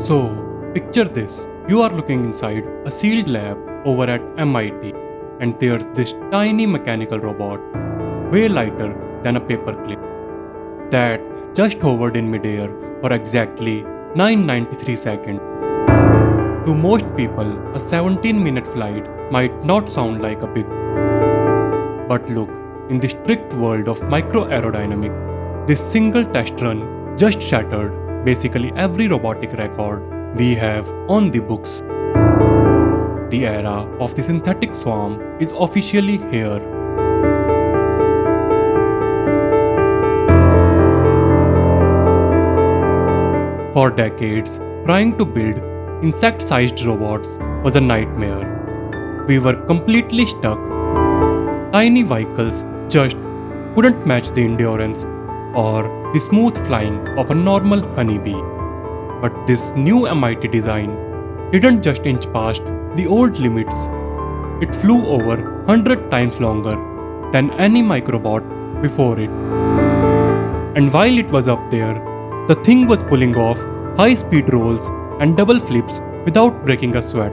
So, picture this. You are looking inside a sealed lab over at MIT, and there's this tiny mechanical robot, way lighter than a paperclip, that just hovered in midair for exactly 993 seconds. To most people, a 17-minute flight might not sound like a big. But look, in the strict world of micro-aerodynamics, this single test run just shattered basically every robotic record we have on the books. The era of the synthetic swarm is officially here. For decades, trying to build insect-sized robots was a nightmare. We were completely stuck. Tiny vehicles just couldn't match the endurance or the smooth flying of a normal honeybee. But this new MIT design didn't just inch past the old limits. It flew over 100 times longer than any microbot before it. And while it was up there, the thing was pulling off high-speed rolls and double flips without breaking a sweat.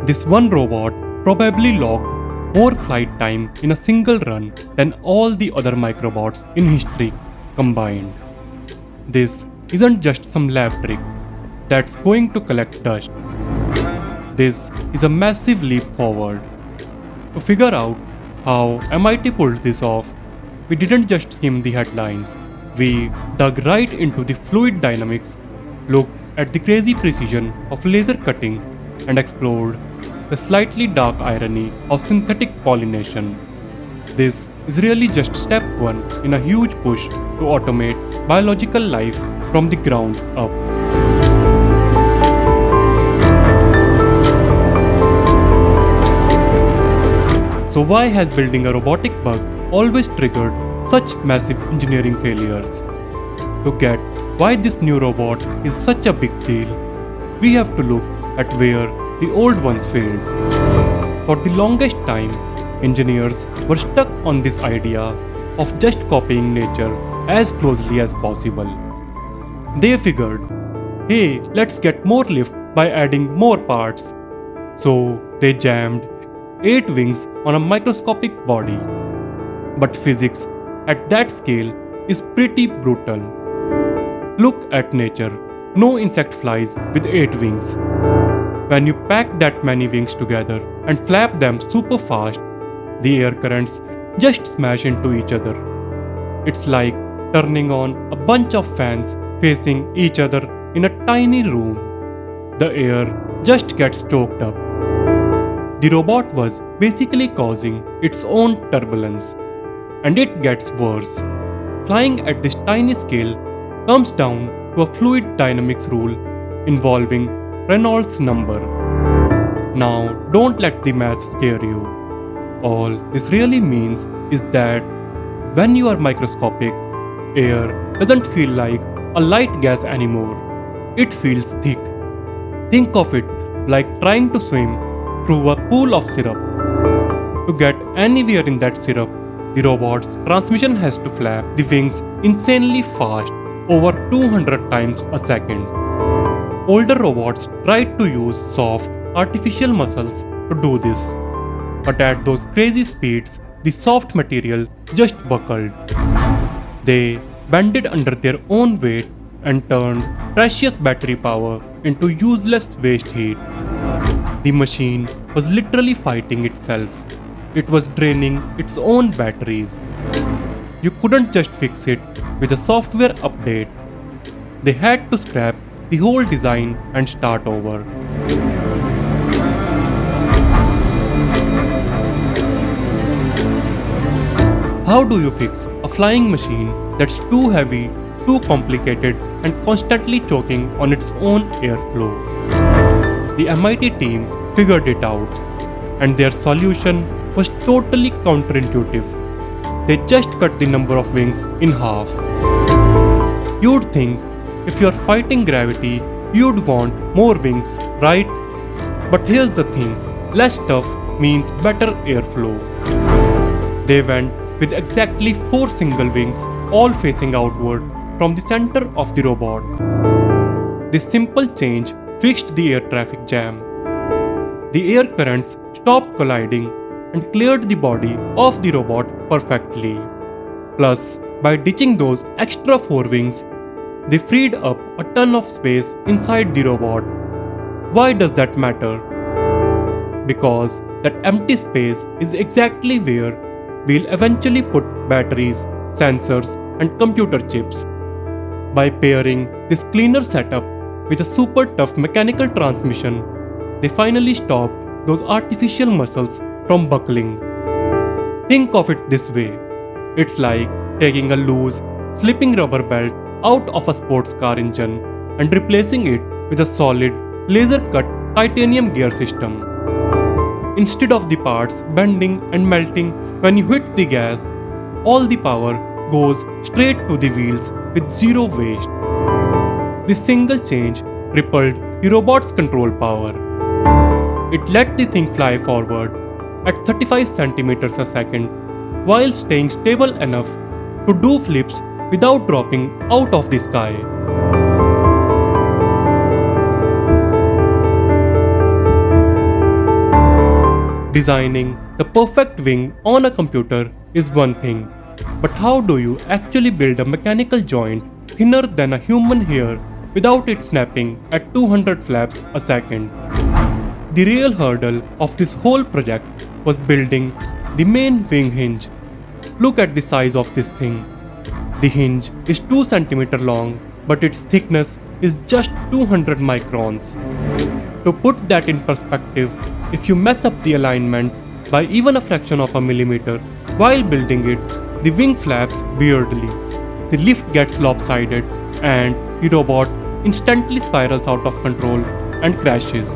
This one robot probably logged more flight time in a single run than all the other microbots in history combined. This isn't just some lab trick that's going to collect dust. This is a massive leap forward. To figure out how MIT pulled this off, we didn't just skim the headlines. We dug right into the fluid dynamics, looked at the crazy precision of laser cutting, and explored the slightly dark irony of synthetic pollination. This is really just step one in a huge push to automate biological life from the ground up. So why has building a robotic bug always triggered such massive engineering failures? To get why this new robot is such a big deal, we have to look at where the old ones failed. For the longest time, engineers were stuck on this idea of just copying nature as closely as possible. They figured, hey, let's get more lift by adding more parts. So they jammed 8 wings on a microscopic body. But physics at that scale is pretty brutal. Look at nature. No insect flies with 8 wings. When you pack that many wings together and flap them super fast, the air currents just smash into each other. It's like turning on a bunch of fans facing each other in a tiny room. The air just gets choked up. The robot was basically causing its own turbulence. And it gets worse. Flying at this tiny scale comes down to a fluid dynamics rule involving Reynolds number. Now, don't let the math scare you. All this really means is that when you are microscopic, air doesn't feel like a light gas anymore. It feels thick. Think of it like trying to swim through a pool of syrup. To get anywhere in that syrup, the robot's transmission has to flap the wings insanely fast, over 200 times a second. Older robots tried to use soft, artificial muscles to do this. But at those crazy speeds, the soft material just buckled. They bended under their own weight and turned precious battery power into useless waste heat. The machine was literally fighting itself. It was draining its own batteries. You couldn't just fix it with a software update. They had to scrap the whole design and start over. How do you fix a flying machine that's too heavy, too complicated, and constantly choking on its own airflow? The MIT team figured it out, and their solution was totally counterintuitive. They just cut the number of wings in half. You'd think if you're fighting gravity, you'd want more wings, right? But here's the thing, less stuff means better airflow. They went with exactly 4 single wings, all facing outward from the center of the robot. This simple change fixed the air traffic jam. The air currents stopped colliding and cleared the body of the robot perfectly. Plus, by ditching those extra forewings, they freed up a ton of space inside the robot. Why does that matter? Because that empty space is exactly where we'll eventually put batteries, sensors, and computer chips. By pairing this cleaner setup with a super tough mechanical transmission, they finally stopped those artificial muscles from buckling. Think of it this way. It's like taking a loose, slipping rubber belt out of a sports car engine and replacing it with a solid, laser-cut titanium gear system. Instead of the parts bending and melting when you hit the gas, all the power goes straight to the wheels with zero waste. This single change tripled the robot's control power. It let the thing fly forward at 35 centimeters a second while staying stable enough to do flips without dropping out of the sky. Designing the perfect wing on a computer is one thing, but how do you actually build a mechanical joint thinner than a human hair without it snapping at 200 flaps a second? The real hurdle of this whole project was building the main wing hinge. Look at the size of this thing. The hinge is 2 cm long, but its thickness is just 200 microns. To put that in perspective, if you mess up the alignment by even a fraction of a millimeter while building it, the wing flaps weirdly, the lift gets lopsided, and the robot instantly spirals out of control and crashes.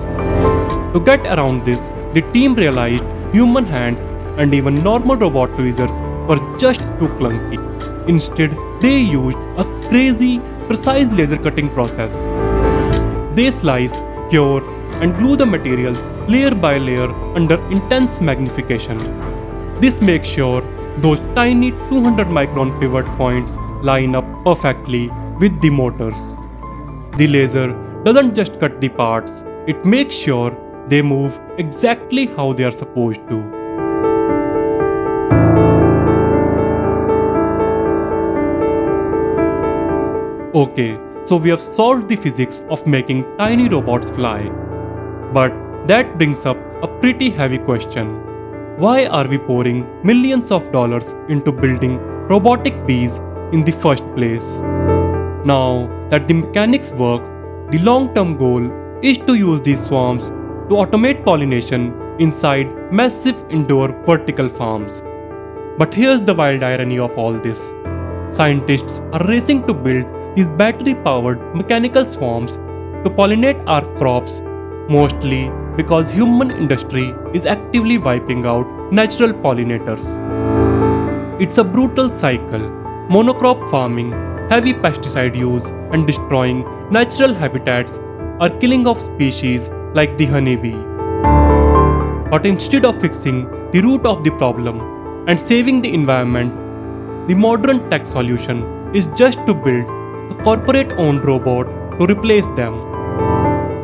To get around this, the team realized human hands and even normal robot tweezers were just too clunky. Instead, they used a crazy, precise laser cutting process. They slice, cure, and glue the materials layer by layer under intense magnification. This makes sure those tiny 200 micron pivot points line up perfectly with the motors. The laser doesn't just cut the parts, it makes sure they move exactly how they are supposed to. Okay, so we have solved the physics of making tiny robots fly. But that brings up a pretty heavy question. Why are we pouring millions of dollars into building robotic bees in the first place? Now that the mechanics work, the long-term goal is to use these swarms to automate pollination inside massive indoor vertical farms. But here's the wild irony of all this. Scientists are racing to build these battery-powered mechanical swarms to pollinate our crops, mostly because human industry is actively wiping out natural pollinators. It's a brutal cycle. Monocrop farming, heavy pesticide use, and destroying natural habitats are killing off species like the honeybee. But instead of fixing the root of the problem and saving the environment, the modern tech solution is just to build a corporate-owned robot to replace them.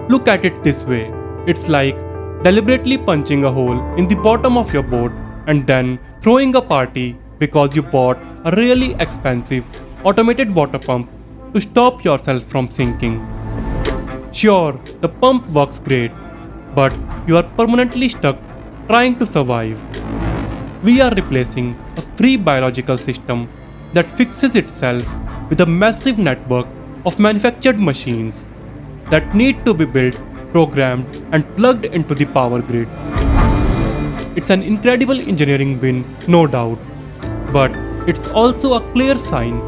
Look at it this way. It's like deliberately punching a hole in the bottom of your boat and then throwing a party because you bought a really expensive automated water pump to stop yourself from sinking. Sure, the pump works great, but you are permanently stuck trying to survive. We are replacing a free biological system that fixes itself with a massive network of manufactured machines that need to be built, programmed, and plugged into the power grid. It's an incredible engineering win, no doubt, but it's also a clear sign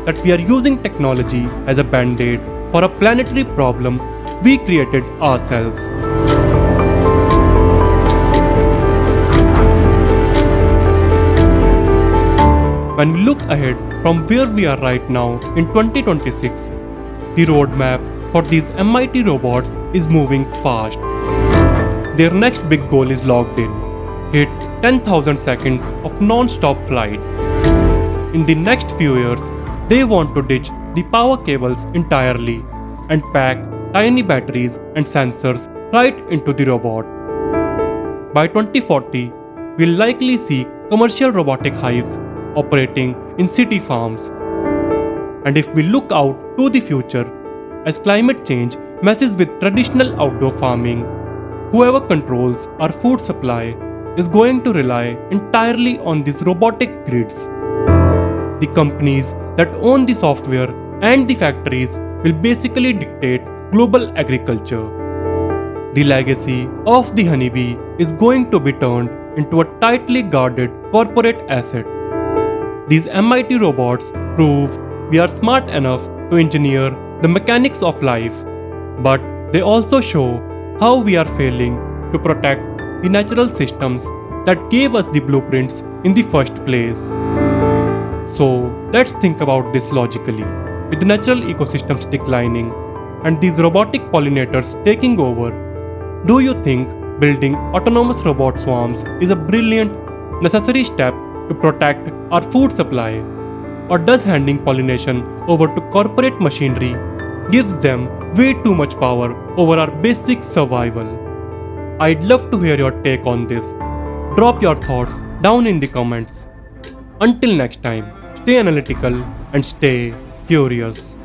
that we are using technology as a band-aid for a planetary problem we created ourselves. When we look ahead from where we are right now in 2026, the roadmap for these MIT robots is moving fast. Their next big goal is logged in. Hit 10,000 seconds of non-stop flight. In the next few years, they want to ditch the power cables entirely and pack tiny batteries and sensors right into the robot. By 2040, we'll likely see commercial robotic hives operating in city farms. And if we look out to the future, as climate change messes with traditional outdoor farming, whoever controls our food supply is going to rely entirely on these robotic grids. The companies that own the software and the factories will basically dictate global agriculture. The legacy of the honeybee is going to be turned into a tightly guarded corporate asset. These MIT robots prove we are smart enough to engineer the mechanics of life, but they also show how we are failing to protect the natural systems that gave us the blueprints in the first place. So let's think about this logically. With natural ecosystems declining and these robotic pollinators taking over, do you think building autonomous robot swarms is a brilliant, necessary step to protect our food supply? Or does handing pollination over to corporate machinery gives them way too much power over our basic survival? I'd love to hear your take on this. Drop your thoughts down in the comments. Until next time, stay analytical and stay curious.